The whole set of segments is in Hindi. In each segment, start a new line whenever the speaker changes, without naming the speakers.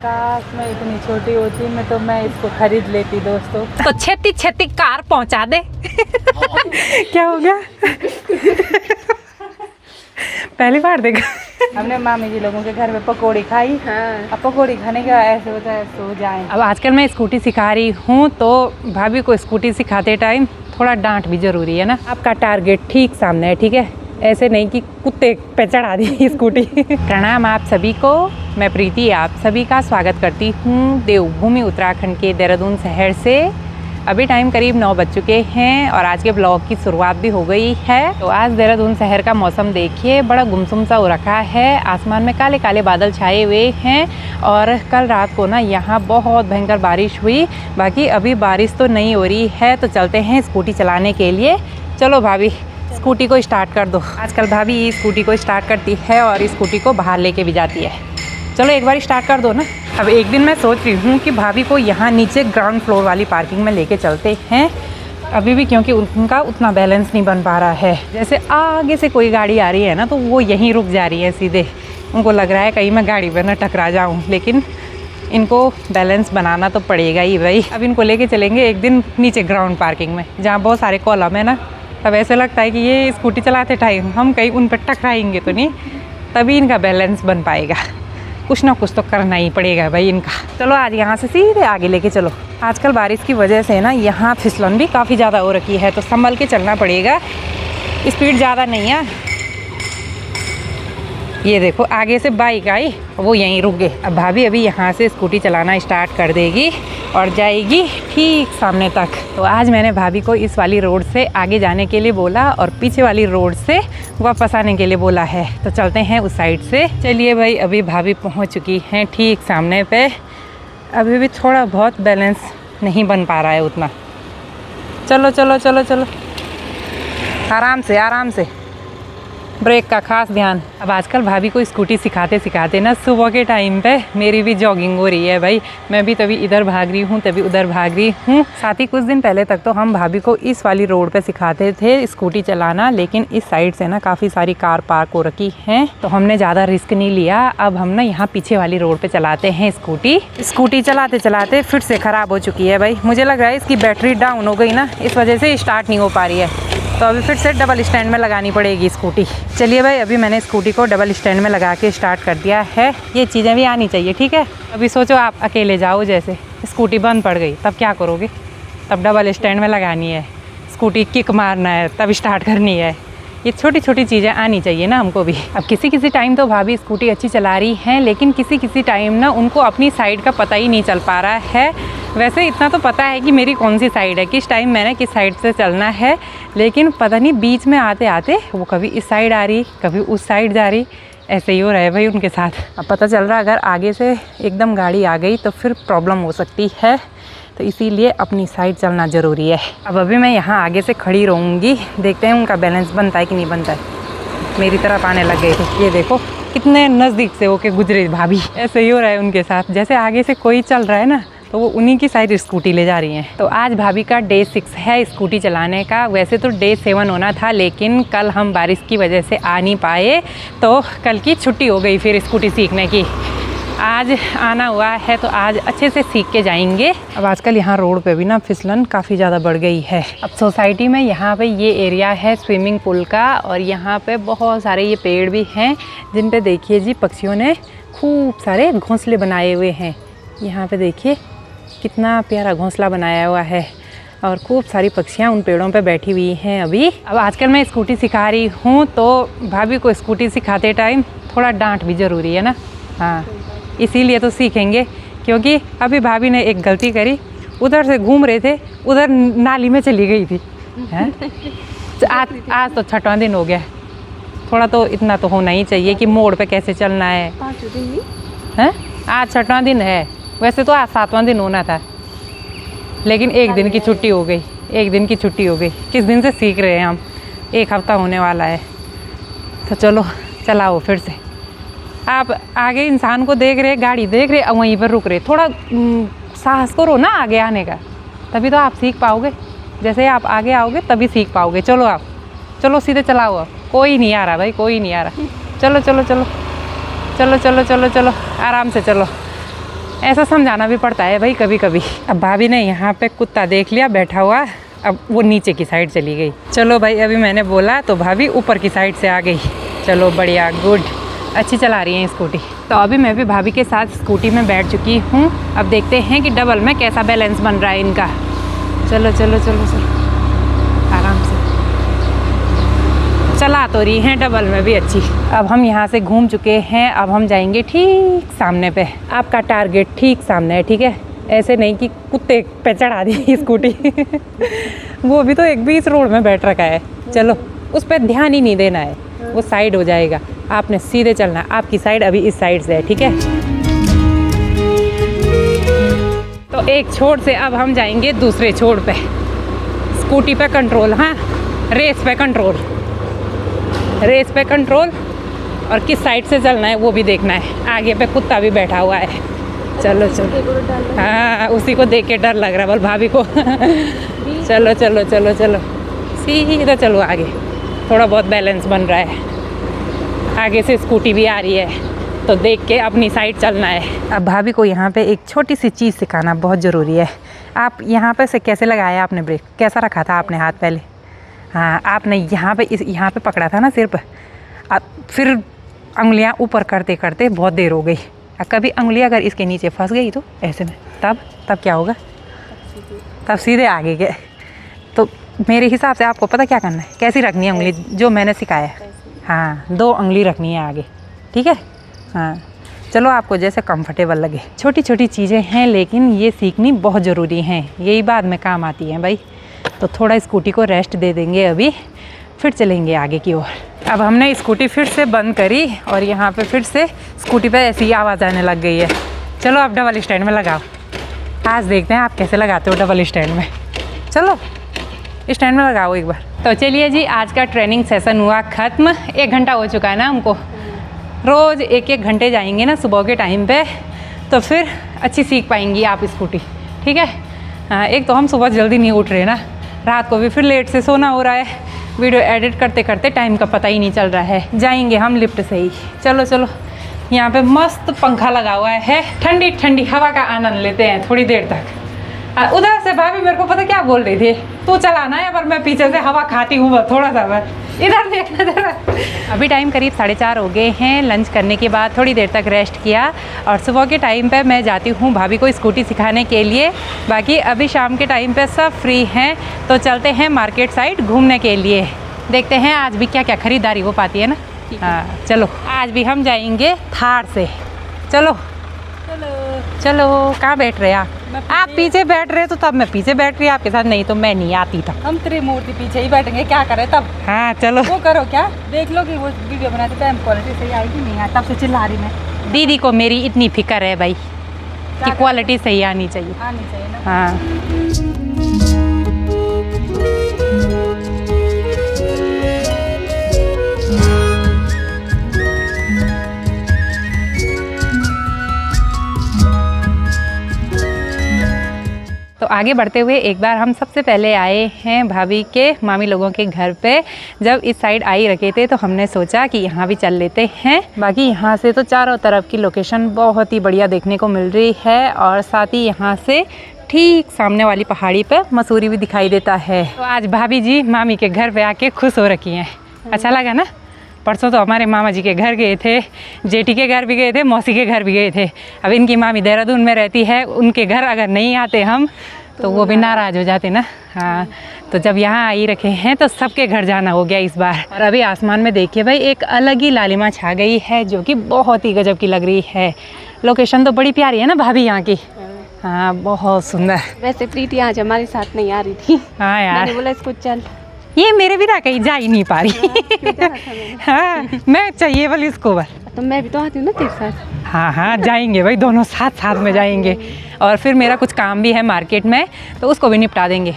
काश मैं इतनी छोटी होती मैं इसको खरीद लेती दोस्तों।
तो छेती छेती कार पहुंचा दे।
क्या हो गया?
पहली बार देखा।
हमने मामी जी लोगों के घर में पकौड़ी खाई। हाँ। अब पकौड़ी खाने के बाद ऐसे होता है सो जाए।
अब आजकल मैं स्कूटी सिखा रही हूँ तो भाभी को स्कूटी सिखाते टाइम थोड़ा डांट भी जरूरी है ना। आपका टारगेट ठीक सामने है, ठीक है, ऐसे नहीं कि कुत्ते पे चढ़ा दी स्कूटी। प्रणाम आप सभी को, मैं प्रीति आप सभी का स्वागत करती हूँ देवभूमि उत्तराखंड के देहरादून शहर से। अभी टाइम करीब 9 बज चुके हैं और आज के ब्लॉग की शुरुआत भी हो गई है। तो आज देहरादून शहर का मौसम देखिए, बड़ा गुमसुम सा हो रखा है। आसमान में काले काले बादल छाए हुए हैं और कल रात को ना यहाँ बहुत भयंकर बारिश हुई। बाकी अभी बारिश तो नहीं हो रही है, तो चलते हैं स्कूटी चलाने के लिए। चलो भाभी स्कूटी को स्टार्ट कर दो। आजकल भाभी स्कूटी को स्टार्ट करती है और स्कूटी को बाहर लेके भी जाती है। चलो एक बार स्टार्ट कर दो ना। अब एक दिन मैं सोच रही हूँ कि भाभी को यहाँ नीचे ग्राउंड फ्लोर वाली पार्किंग में लेके चलते हैं अभी भी, क्योंकि उनका उतना बैलेंस नहीं बन पा रहा है। जैसे आगे से कोई गाड़ी आ रही है ना तो वो यहीं रुक जा रही है सीधे। उनको लग रहा है कहीं मैं गाड़ी पर ना टकरा जाऊँ, लेकिन इनको बैलेंस बनाना तो पड़ेगा ही भाई। अब इनको लेके चलेंगे एक दिन नीचे ग्राउंड पार्किंग में जहाँ बहुत सारे कॉलम है ना। तब ऐसे लगता है कि ये स्कूटी चलाते टाइम हम कहीं उन पर टकराएंगे तो नहीं, तभी इनका बैलेंस बन पाएगा। कुछ ना कुछ तो करना ही पड़ेगा भाई इनका। चलो आज यहाँ से सीधे आगे लेके चलो। आजकल बारिश की वजह से ना यहाँ फिसलन भी काफ़ी ज़्यादा हो रखी है, तो संभल के चलना पड़ेगा। स्पीड ज़्यादा नहीं है। ये देखो आगे से बाइक आई, वो यहीं रुक गए। अब भाभी अभी यहाँ से स्कूटी चलाना स्टार्ट कर देगी और जाएगी ठीक सामने तक। तो आज मैंने भाभी को इस वाली रोड से आगे जाने के लिए बोला और पीछे वाली रोड से वापस आने के लिए बोला है। तो चलते हैं उस साइड से। चलिए भाई, अभी भाभी पहुँच चुकी हैं ठीक सामने पे। अभी भी थोड़ा बहुत बैलेंस नहीं बन पा रहा है उतना। चलो चलो चलो चलो, आराम से आराम से, ब्रेक का खास ध्यान। अब आजकल भाभी को स्कूटी सिखाते सिखाते ना सुबह के टाइम पे मेरी भी जॉगिंग हो रही है भाई। मैं भी तभी इधर भाग रही हूँ, तभी उधर भाग रही हूँ। साथ ही कुछ दिन पहले तक तो हम भाभी को इस वाली रोड पे सिखाते थे स्कूटी चलाना, लेकिन इस साइड से ना काफ़ी सारी कार पार्क हो रखी हैं, तो हमने ज़्यादा रिस्क नहीं लिया। अब हम ना यहाँ पीछे वाली रोड पर चलाते हैं स्कूटी। स्कूटी चलाते चलाते फिर से ख़राब हो चुकी है भाई। मुझे लग रहा है इसकी बैटरी डाउन हो गई ना, इस वजह से स्टार्ट नहीं हो पा रही है। तो अभी फिर से डबल स्टैंड में लगानी पड़ेगी स्कूटी। चलिए भाई, अभी मैंने स्कूटी को डबल स्टैंड में लगा के स्टार्ट कर दिया है। ये चीज़ें भी आनी चाहिए, ठीक है। अभी सोचो आप अकेले जाओ, जैसे स्कूटी बंद पड़ गई तब क्या करोगे? तब डबल स्टैंड में लगानी है, स्कूटी किक मारना है, तब स्टार्ट करनी है। ये छोटी छोटी चीज़ें आनी चाहिए ना हमको भी। अब किसी किसी टाइम तो भाभी स्कूटी अच्छी चला रही हैं, लेकिन किसी किसी टाइम ना उनको अपनी साइड का पता ही नहीं चल पा रहा है। वैसे इतना तो पता है कि मेरी कौन सी साइड है, किस टाइम मैंने किस साइड से चलना है, लेकिन पता नहीं बीच में आते आते वो कभी इस साइड आ रही, कभी उस साइड जा रही। ऐसे ही हो रहा है भाई उनके साथ। अब पता चल रहा है अगर आगे से एकदम गाड़ी आ गई तो फिर प्रॉब्लम हो सकती है, तो इसीलिए अपनी साइड चलना ज़रूरी है। अब अभी मैं यहाँ आगे से खड़ी रहूँगी, देखते हैं उनका बैलेंस बनता है कि नहीं बनता है। मेरी तरफ आने लग गए थे, ये देखो कितने नज़दीक से होके गुजरे भाभी। ऐसे ही हो रहा है उनके साथ, जैसे आगे से कोई चल रहा है ना तो वो उन्हीं की साइड स्कूटी ले जा रही हैं। तो आज भाभी का डे 6 है स्कूटी चलाने का। वैसे तो डे 7 होना था, लेकिन कल हम बारिश की वजह से आ नहीं पाए, तो कल की छुट्टी हो गई फिर स्कूटी सीखने की। आज आना हुआ है तो आज अच्छे से सीख के जाएंगे। अब आजकल यहाँ रोड पे भी ना फिसलन काफ़ी ज़्यादा बढ़ गई है। अब सोसाइटी में यहाँ पे ये एरिया है स्विमिंग पूल का, और यहाँ पे बहुत सारे ये पेड़ भी हैं जिन पे देखिए जी पक्षियों ने खूब सारे घोंसले बनाए हुए हैं। यहाँ पे देखिए कितना प्यारा घोंसला बनाया हुआ है और खूब सारी पक्षियाँ उन पेड़ों पे बैठी हुई हैं अभी। अब आजकल मैं स्कूटी सिखा रही हूँ तो भाभी को स्कूटी सिखाते टाइम थोड़ा डांट भी ज़रूरी है ना। हाँ, इसीलिए तो सीखेंगे, क्योंकि अभी भाभी ने एक गलती करी, उधर से घूम रहे थे, उधर नाली में चली गई थी। आज तो 6वां दिन हो गया, थोड़ा तो इतना तो होना ही चाहिए कि मोड़ पे कैसे चलना है। आज 6वां दिन है, वैसे तो आज 7वां दिन होना था, लेकिन एक दिन की छुट्टी हो गई। एक दिन की छुट्टी हो गई। किस दिन से सीख रहे हैं हम, 1 हफ्ता होने वाला है। तो चलो चलाओ फिर से। आप आगे इंसान को देख रहे, गाड़ी देख रहे, वहीं पर रुक रहे। थोड़ा साहस करो ना आगे आने का, तभी तो आप सीख पाओगे। जैसे आप आगे आओगे तभी सीख पाओगे। चलो आप, चलो सीधे चलाओ। आप कोई नहीं आ रहा भाई, कोई नहीं आ रहा। चलो चलो चलो चलो चलो चलो चलो, आराम से चलो। ऐसा समझाना भी पड़ता है भाई कभी कभी। अब भाभी ने यहाँ पे कुत्ता देख लिया बैठा हुआ, अब वो नीचे की साइड चली गई। चलो भाई, अभी मैंने बोला तो भाभी ऊपर की साइड से आ गई। चलो बढ़िया, गुड, अच्छी चला रही हैं स्कूटी। तो अभी मैं भी भाभी के साथ स्कूटी में बैठ चुकी हूँ। अब देखते हैं कि डबल में कैसा बैलेंस बन रहा है इनका। चलो चलो चलो चलो, आराम से चला तो रही हैं डबल में भी अच्छी। अब हम यहाँ से घूम चुके हैं, अब हम जाएंगे ठीक सामने पे। आपका टारगेट ठीक सामने है, ठीक है? ऐसे नहीं कि कुत्ते पे चढ़ा दी स्कूटी वो भी तो एक बीच रोड में बैठ रखा है। चलो, उस पर ध्यान ही नहीं देना है, वो साइड हो जाएगा। आपने सीधे चलना है, आपकी साइड अभी इस साइड से है, ठीक है? तो एक छोर से अब हम जाएंगे दूसरे छोर पे। स्कूटी पे कंट्रोल, हाँ, रेस पे कंट्रोल, रेस पे कंट्रोल। और किस साइड से चलना है वो भी देखना है। आगे पे कुत्ता भी बैठा हुआ है। चलो चलो, हाँ, उसी को देख के डर लग रहा है बोल भाभी को चलो चलो चलो चलो, सीधा चलो आगे। थोड़ा बहुत बैलेंस बन रहा है, आगे से स्कूटी भी आ रही है तो देख के अपनी साइड चलना है। अब भाभी को यहाँ पे एक छोटी सी चीज़ सिखाना बहुत ज़रूरी है। आप यहाँ पे से कैसे लगाया आपने ब्रेक, कैसा रखा था आपने हाथ पहले? हाँ, आपने यहाँ पे पकड़ा था ना सिर पर। अब फिर उंगलियाँ ऊपर करते करते बहुत देर हो गई। कभी उंगली अगर इसके नीचे फंस गई तो ऐसे में, तब क्या होगा? तब सीधे आगे गए। तो मेरे हिसाब से आपको पता क्या करना है, कैसी रखनी है उंगली, जो मैंने सिखाया है। हाँ, 2 उंगली रखनी है आगे, ठीक है? हाँ, चलो आपको जैसे कंफर्टेबल लगे। छोटी छोटी चीज़ें हैं लेकिन ये सीखनी बहुत ज़रूरी हैं, यही बाद में काम आती हैं भाई। तो थोड़ा स्कूटी को रेस्ट दे देंगे अभी, फिर चलेंगे आगे की ओर। अब हमने स्कूटी फिर से बंद करी और यहाँ पे फिर से स्कूटी पे ऐसी आवाज़ आने लग गई है। चलो आप डबल स्टैंड में लगाओ। आज देखते हैं आप कैसे लगाते हो डबल स्टैंड में। चलो स्टैंड में लगाओ एक बार। तो चलिए जी, आज का ट्रेनिंग सेशन हुआ ख़त्म। 1 घंटा हो चुका है ना हमको। रोज़ 1-1 घंटे जाएंगे ना सुबह के टाइम पे, तो फिर अच्छी सीख पाएंगी आप स्कूटी, ठीक है? हाँ, एक तो हम सुबह जल्दी नहीं उठ रहे ना, रात को भी फिर लेट से सोना हो रहा है। वीडियो एडिट करते करते टाइम का पता ही नहीं चल रहा है। जाएंगे हम लिफ्ट से ही। चलो चलो, यहाँ पे मस्त पंखा लगा हुआ है, ठंडी ठंडी हवा का आनंद लेते हैं थोड़ी देर तक। उधर से भाभी मेरे को पता क्या बोल रही थी, तू चलाना है पर मैं पीछे से हवा खाती हूँ बस थोड़ा सा। बस इधर देखना जरा। अभी टाइम करीब 4:30 हो गए हैं। लंच करने के बाद थोड़ी देर तक रेस्ट किया और सुबह के टाइम पे मैं जाती हूँ भाभी को स्कूटी सिखाने के लिए। बाकी अभी शाम के टाइम पे सब फ्री हैं, तो चलते हैं मार्केट साइड घूमने के लिए। देखते हैं आज भी क्या क्या खरीदारी हो पाती है ना। हाँ चलो, आज भी हम जाएंगे थार से। चलो चलो चलो, कहाँ बैठ रहे आप पीछे बैठ रहे तो तब मैं पीछे बैठ रही आपके साथ, नहीं तो मैं नहीं आती तब।
हम त्रिमूर्ति पीछे ही बैठेंगे, क्या करें तब।
हाँ चलो,
वो करो क्या, देख लो कि वो वीडियो बनाते टाइम क्वालिटी सही आएगी नहीं आए, तब से चिल्ला रही मैं।
दीदी को मेरी इतनी फिक्र है भाई कि क्वालिटी सही आनी चाहिए
ना।
हाँ। तो आगे बढ़ते हुए एक बार हम सबसे पहले आए हैं भाभी के मामी लोगों के घर पे। जब इस साइड आई रखे थे तो हमने सोचा कि यहाँ भी चल लेते हैं। बाकी यहाँ से तो चारों तरफ की लोकेशन बहुत ही बढ़िया देखने को मिल रही है और साथ ही यहाँ से ठीक सामने वाली पहाड़ी पे मसूरी भी दिखाई देता है। तो आज भाभी जी मामी के घर पे आके खुश हो रखी हैं। अच्छा लगा ना? परसों तो हमारे मामा जी के घर गए थे, जेठी के घर भी गए थे, मौसी के घर भी गए थे। अब इनकी मामी देहरादून में रहती है, उनके घर अगर नहीं आते हम तो वो भी नाराज़ हो जाते ना। हाँ, तो जब यहाँ आई रखे हैं तो सबके घर जाना हो गया इस बार। और अभी आसमान में देखिए भाई, एक अलग ही लालिमा छा गई है जो कि बहुत ही गजब की लग रही है। लोकेशन तो बड़ी प्यारी है ना भाभी यहाँ की। हाँ, बहुत सुंदर।
वैसे प्रीति आज हमारे साथ नहीं आ रही थी।
हाँ यार,
मैंने बोला इसको चल।
ये मेरे बिना कहीं जा ही नहीं पा रही। हाँ, मैं चाहिए वाली इसको बस।
तो मैं भी तो आती हूँ ना तेरे साथ।
हाँ हाँ, जाएंगे भाई, दोनों साथ साथ में जाएंगे। और फिर मेरा कुछ काम भी है मार्केट में, तो उसको भी निपटा देंगे।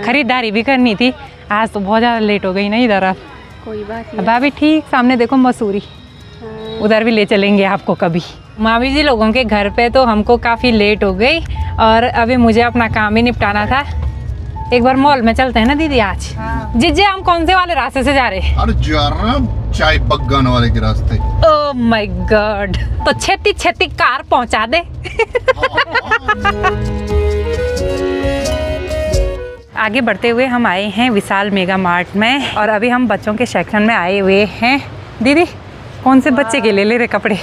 खरीदारी भी करनी थी, आज तो बहुत ज़्यादा लेट हो गई ना इधर। अब
कोई बात नहीं।
भाभी ठीक सामने देखो मसूरी, उधर भी ले चलेंगे आपको कभी। मामी जी लोगों के घर पे तो हमको काफ़ी लेट हो गई और अभी मुझे अपना काम भी निपटाना था। एक बार मॉल में चलते हैं ना दीदी आज।
हाँ।
जिज्जे हम कौन से वाले रास्ते से जा रहे हैं?
अरे जा रहा हूं चाय बगान वाले के रास्ते।
ओह माय गॉड, तो छेती छेती कार पहुंचा दे। आगे बढ़ते हुए हम आए हैं विशाल मेगा मार्ट में और अभी हम बच्चों के सेक्शन में आए हुए हैं। दीदी कौन से बच्चे के ले रहे कपड़े?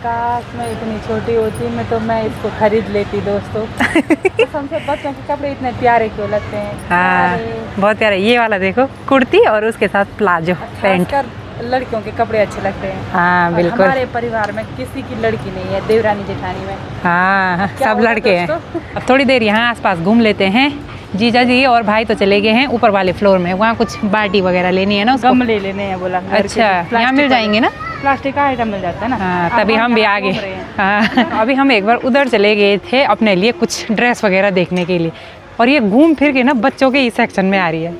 काश मैं इतनी छोटी होती मैं इसको खरीद लेती दोस्तों। सबसे बच्चों के कपड़े इतने प्यारे क्यों लगते हैं।
हाँ बहुत प्यारे। ये वाला देखो, कुर्ती और उसके साथ प्लाजो पैंट।
खासकर लड़कियों के कपड़े अच्छे लगते हैं।
हाँ
और
बिल्कुल।
हमारे परिवार में किसी की लड़की नहीं है, देवरानी जेठानी में।
हाँ
क्या
सब
होगा
लड़के हैं।
दोस्तों?
अब थोड़ी देर यहाँ आसपास घूम लेते हैं। जीजा जी और भाई तो चले गए हैं ऊपर वाले फ्लोर में, वहाँ कुछ बाल्टी वगैरह लेनी है ना उसको।
गमले लेने हैं बोला।
अच्छा यहाँ मिल जाएंगे ना?
प्लास्टिक का आइटम मिल जाता है ना।
हाँ
अब
तभी हम भी आ
घूम
गए।
रहे हैं।
हाँ अभी हम एक बार उधर चले गए थे अपने लिए कुछ ड्रेस वगैरह देखने के लिए, और ये घूम फिर के ना बच्चों के इस सेक्शन में आ रही है।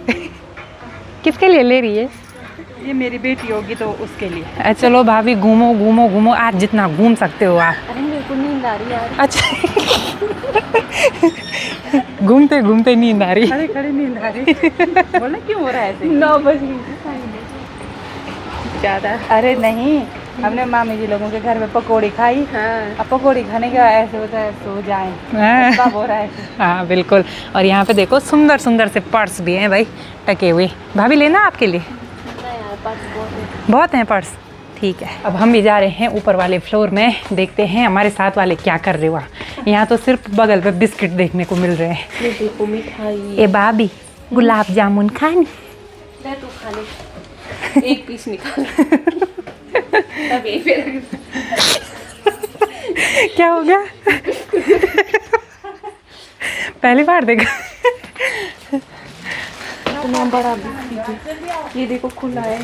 किसके लिए ले रही है?
ये मेरी बेटी होगी तो उसके लिए।
चलो भाभी घूमो घूमो घूमो, आज जितना घूम सकते हो आप।
अरे मेरे को नींद आ रही यार।
अच्छा घूमते घूमते नींद आ रही।
अरे खड़ी नींद आ रही। बोले क्यों हो रहा है ऐसे?
9 बज गई ज़्यादा।
अरे नहीं, हमने मामी जी लोगों के घर में पकौड़ी खाई।
हाँ।
अब पकौड़ी खाने के बाद ऐसे होता है सो जाएं।
हाँ।
तब हो रहा है।
हाँ बिल्कुल। और यहाँ पे देखो सुंदर सुंदर से पर्स भी हैं भाई टके हुए। भाभी लेना आपके लिए?
यार पर्स
बहुत हैं पर्स। ठीक है अब हम भी जा रहे हैं ऊपर वाले फ्लोर में, देखते हैं हमारे साथ वाले क्या कर रहे हुआ। यहाँ तो सिर्फ बगल पे बिस्किट देखने को मिल रहे हैं।
ये देखो मिठाई।
ए भाभी गुलाब जामुन खानी?
ले तू खा ले। एक पीस निकाल। तब यही पे
क्या हो गया? पहली बार देखा।
इतना बड़ा बिस्किट। ये देखो खुला है।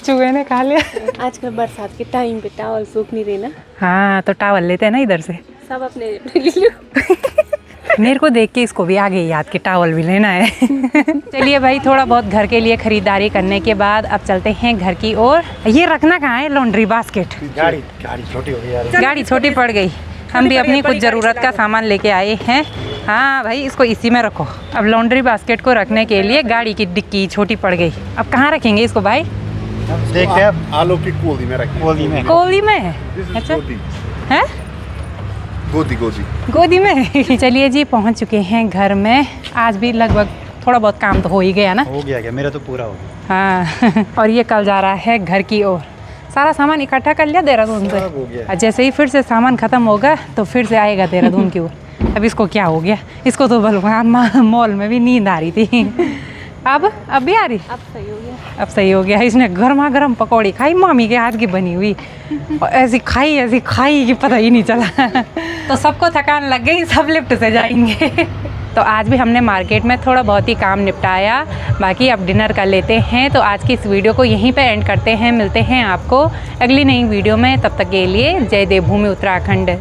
चूहे ने खा लिया।
आजकल बरसात के टाइम पे टावल सूख नहीं रहे ना,
हाँ तो टावल लेते हैं ना इधर से।
सब अपने ले लो।
मेरे को देख के इसको भी आ गई याद कि टावल भी लेना है। चलिए भाई थोड़ा बहुत घर के लिए खरीदारी करने के बाद अब चलते हैं घर की ओर। ये रखना कहाँ है लॉन्ड्री बास्केट?
गाड़ी छोटी हो गई यार।
गाड़ी छोटी पड़ गई। हम भी अपनी कुछ ज़रूरत का सामान लेके आए हैं। हाँ भाई इसको इसी में रखो। अब लॉन्ड्री बास्केट को रखने के लिए गाड़ी की डिक्की छोटी पड़ गई। अब कहाँ रखेंगे इसको भाई?
देखते हैं
आलू की कोली में रखें।
गोदी में।
कोली में?
This is
अच्छा
गोदी।
है
गोदी
गोदी में। चलिए जी पहुंच चुके हैं घर में। आज भी लगभग थोड़ा बहुत काम तो हो ही गया ना।
हो गया क्या? मेरा तो पूरा हो गया।
हाँ और ये कल जा रहा है घर की ओर। सारा सामान इकट्ठा कर लिया देहरादून से।
सब हो गया।
और जैसे ही फिर से सामान ख़त्म होगा तो फिर से आएगा देहरादून की ओर। अब इसको क्या हो गया? इसको तो बलवान मॉल में भी नींद आ रही थी। अब भी आ रही?
अब सही हो गया।
अब सही हो गया। इसने गर्मा गर्म पकौड़ी खाई मामी के हाथ की बनी हुई, और ऐसी खाई कि पता ही नहीं चला। तो सबको थकान लग गई, सब लिफ्ट से जाएंगे। तो आज भी हमने मार्केट में थोड़ा बहुत ही काम निपटाया, बाकी अब डिनर कर लेते हैं। तो आज की इस वीडियो को यहीं पे एंड करते हैं। मिलते हैं आपको अगली नई वीडियो में, तब तक के लिए जय देवभूमि उत्तराखंड।